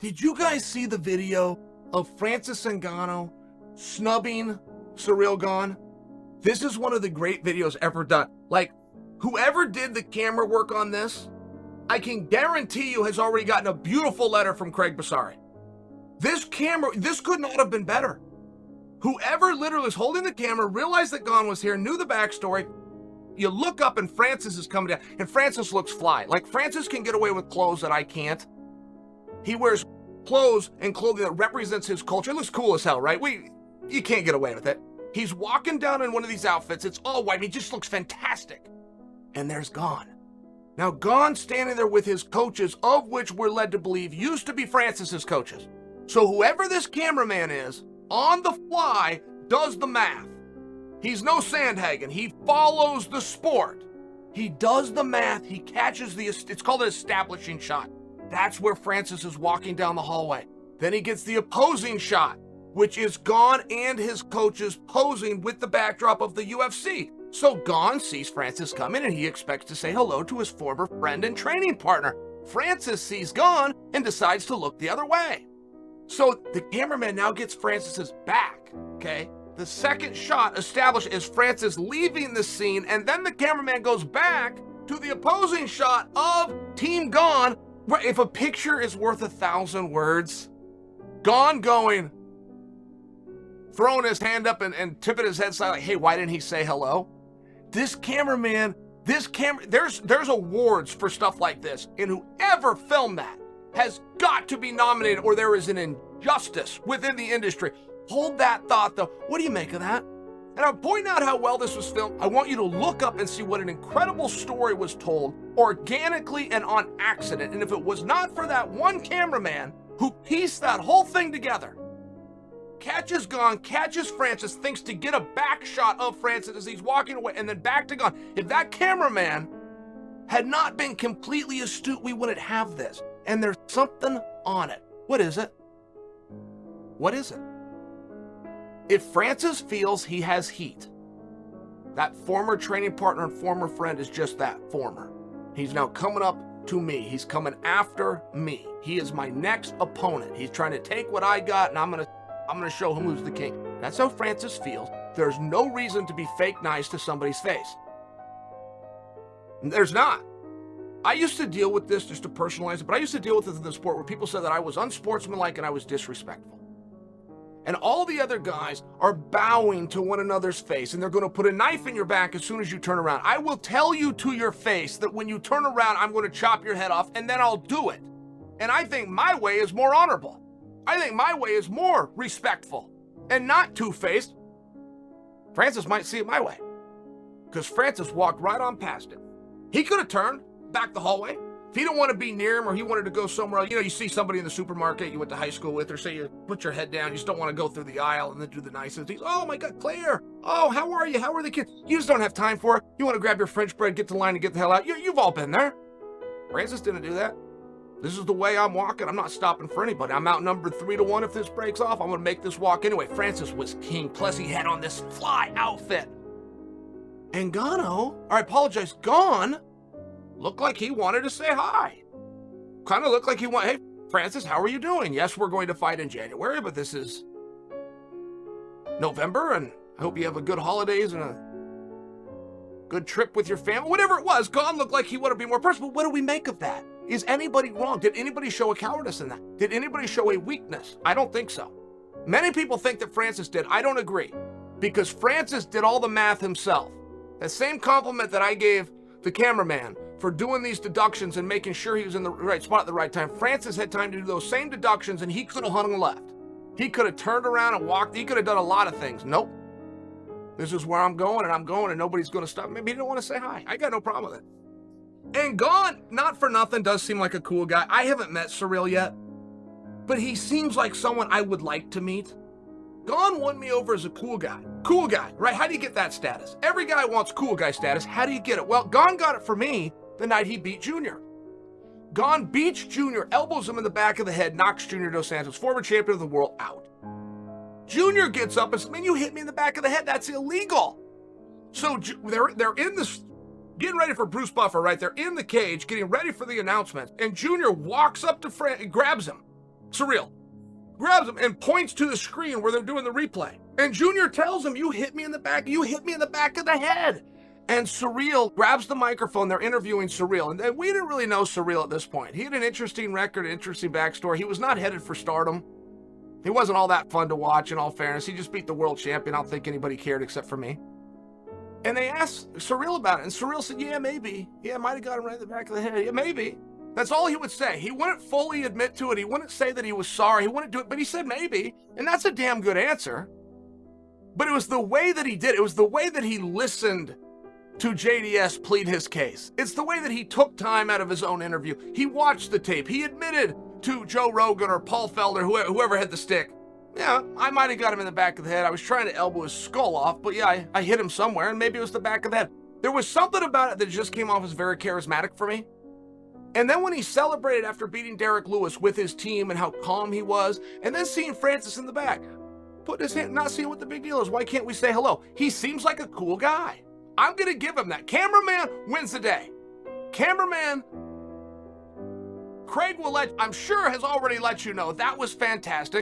Did you guys see the video of Francis Ngannou snubbing Siril Gone? This is one of the great videos ever done. Like, whoever did the camera work on this, I can guarantee you has already gotten a beautiful letter from Craig Basari. This could not have been better. Whoever literally was holding the camera realized that Gone was here, knew the backstory. You look up and Francis is coming down, and Francis looks fly. Like, Francis can get away with clothes that I can't. He wears clothes and clothing that represents his culture. It looks cool as hell, right? You can't get away with it. He's walking down in one of these outfits. It's all white. He just looks fantastic. And there's Gone. Now, Gone standing there with his coaches, of which we're led to believe used to be Francis's coaches. So whoever this cameraman is, on the fly, does the math. He's no Sandhagen. He follows the sport. He does the math. He catches it's called an establishing shot. That's where Francis is walking down the hallway. Then he gets the opposing shot, which is Gone and his coaches posing with the backdrop of the UFC. So Gone sees Francis come in and he expects to say hello to his former friend and training partner. Francis sees Gone and decides to look the other way. So the cameraman now gets Francis's back, okay? The second shot established is Francis leaving the scene, and then the cameraman goes back to the opposing shot of Team Gone. If a picture is worth 1,000 words, Gone going, throwing his hand up and tipping his head side like, hey, why didn't he say hello? There's awards for stuff like this, and whoever filmed that has got to be nominated, or there is an injustice within the industry. Hold that thought, though. What do you make of that? And I'm pointing out how well this was filmed. I want you to look up and see what an incredible story was told organically and on accident. And if it was not for that one cameraman who pieced that whole thing together, catches Gone, catches Francis, thinks to get a back shot of Francis as he's walking away, and then back to Gone. If that cameraman had not been completely astute, we wouldn't have this. And there's something on it. What is it? What is it? If Francis feels he has heat, that former training partner and former friend is just that, former. He's now coming up to me. He's coming after me. He is my next opponent. He's trying to take what I got, and I'm gonna show him who's the king. That's how Francis feels. There's no reason to be fake nice to somebody's face. There's not. I used to deal with this, just to personalize it, but I used to deal with this in the sport where people said that I was unsportsmanlike and I was disrespectful. And all the other guys are bowing to one another's face, and they're going to put a knife in your back as soon as you turn around. I will tell you to your face that when you turn around, I'm going to chop your head off, and then I'll do it. And I think my way is more honorable. I think my way is more respectful and not two-faced. Francis might see it my way, because Francis walked right on past it. He could have turned back the hallway. If he didn't want to be near him, or he wanted to go somewhere else, you see somebody in the supermarket you went to high school with, or say you put your head down, you just don't want to go through the aisle and then do the niceties. Oh my God, Claire. Oh, how are you? How are the kids? You just don't have time for it. You want to grab your French bread, get to the line, and get the hell out. You've all been there. Francis didn't do that. This is the way I'm walking. I'm not stopping for anybody. I'm outnumbered 3-1. If this breaks off, I'm going to make this walk anyway. Francis was king. Plus, he had on this fly outfit. And Gone looked like he wanted to say hi. Kind of looked like he wanted, hey, Francis, how are you doing? Yes, we're going to fight in January, but this is November, and I hope you have a good holidays and a good trip with your family. Whatever it was, Gone looked like he wanted to be more personal. What do we make of that? Is anybody wrong? Did anybody show a cowardice in that? Did anybody show a weakness? I don't think so. Many people think that Francis did. I don't agree, because Francis did all the math himself. That same compliment that I gave the cameraman for doing these deductions and making sure he was in the right spot at the right time, Francis had time to do those same deductions, and he could have hung left. He could have turned around and walked. He could have done a lot of things. Nope. This is where I'm going, and nobody's going to stop me. Maybe he didn't want to say hi. I got no problem with it. And Gone, not for nothing, does seem like a cool guy. I haven't met Siril yet, but he seems like someone I would like to meet. Gone won me over as a cool guy. Cool guy, right? How do you get that status? Every guy wants cool guy status. How do you get it? Well, Gone got it for me the night he beat Junior. Gone beats Junior, elbows him in the back of the head, knocks Junior Dos Santos, former champion of the world, out. Junior gets up and says, man, you hit me in the back of the head. That's illegal. So they're in this, getting ready for Bruce Buffer, right? They're in the cage, getting ready for the announcement. And Junior walks up to Frank and grabs him. Siriel grabs him and points to the screen where they're doing the replay. And Junior tells him, you hit me in the back of the head. And Siriel grabs the microphone. They're interviewing Siriel. And we didn't really know Siriel at this point. He had an interesting record, interesting backstory. He was not headed for stardom. He wasn't all that fun to watch, in all fairness. He just beat the world champion. I don't think anybody cared except for me. And they asked Siriel about it. And Siriel said, yeah, maybe. Yeah, I might have got him right in the back of the head. Yeah, maybe. That's all he would say. He wouldn't fully admit to it. He wouldn't say that he was sorry. He wouldn't do it, but he said maybe. And that's a damn good answer. But it was the way that he did it. It was the way that he listened to JDS plead his case. It's the way that he took time out of his own interview. He watched the tape. He admitted to Joe Rogan or Paul Felder, whoever had the stick, yeah, I might have got him in the back of the head. I was trying to elbow his skull off, but yeah, I hit him somewhere, and maybe it was the back of the head. There was something about it that just came off as very charismatic for me. And then when he celebrated after beating Derek Lewis with his team and how calm he was, and then seeing Francis in the back, putting his hand, not seeing what the big deal is. Why can't we say hello? He seems like a cool guy. I'm going to give him that. Cameraman wins the day. Cameraman, Craig will I'm sure has already let you know that was fantastic.